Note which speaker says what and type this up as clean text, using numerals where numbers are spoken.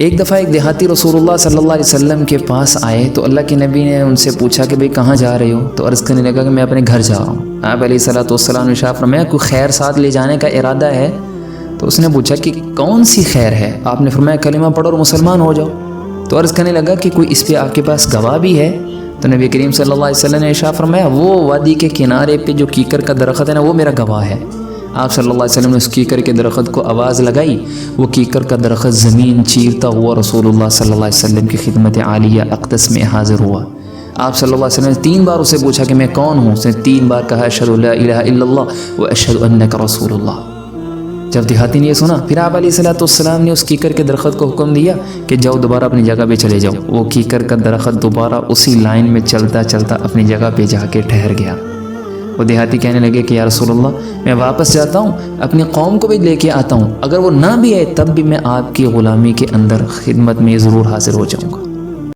Speaker 1: ایک دفعہ ایک دیہاتی رسول اللہ صلی اللہ علیہ وسلم کے پاس آئے تو اللہ کے نبی نے ان سے پوچھا کہ بھئی کہاں جا رہے ہو؟ تو عرض کرنے لگا کہ میں اپنے گھر جا رہا ہوں۔ آپ علیہ الصلوۃ والسلام نے ارشاد فرمایا کوئی خیر ساتھ لے جانے کا ارادہ ہے؟ تو اس نے پوچھا کہ کون سی خیر ہے؟ آپ نے فرمایا کلمہ پڑھو اور مسلمان ہو جاؤ۔ تو عرض کرنے لگا کہ کوئی اس پہ آپ کے پاس گواہ بھی ہے؟ تو نبی کریم صلی اللہ علیہ وسلم نے ارشاد فرمایا وہ وادی کے کنارے پہ جو کیکر کا درخت ہے نا وہ میرا گواہ ہے۔ آپ صلی اللہ علیہ وسلم نے اس کیکر کے درخت کو آواز لگائی، وہ کیکر کا درخت زمین چیرتا ہوا رسول اللہ صلی اللہ علیہ وسلم کی خدمت عالیہ اقدس میں حاضر ہوا۔ آپ صلی اللہ علیہ وسلم نے 3 بار اسے پوچھا کہ میں کون ہوں؟ اس نے 3 بار کہا اشہد لا الہ الا اللہ و اشہد انک رسول اللہ۔ جب دیہاتی نے یہ سنا پھر آپ علیہ الصلوۃ والسلام نے اس کیکر کے درخت کو حکم دیا کہ جاؤ دوبارہ اپنی جگہ پہ چلے جاؤ۔ وہ کیکر کا درخت دوبارہ اسی لائن میں چلتا چلتا اپنی جگہ پہ جا کے ٹھہر گیا۔ وہ دیہاتی کہنے لگے کہ یا رسول اللہ میں واپس جاتا ہوں، اپنی قوم کو بھی لے کے آتا ہوں، اگر وہ نہ بھی آئے تب بھی میں آپ کی غلامی کے اندر خدمت میں ضرور حاضر ہو جاؤں گا۔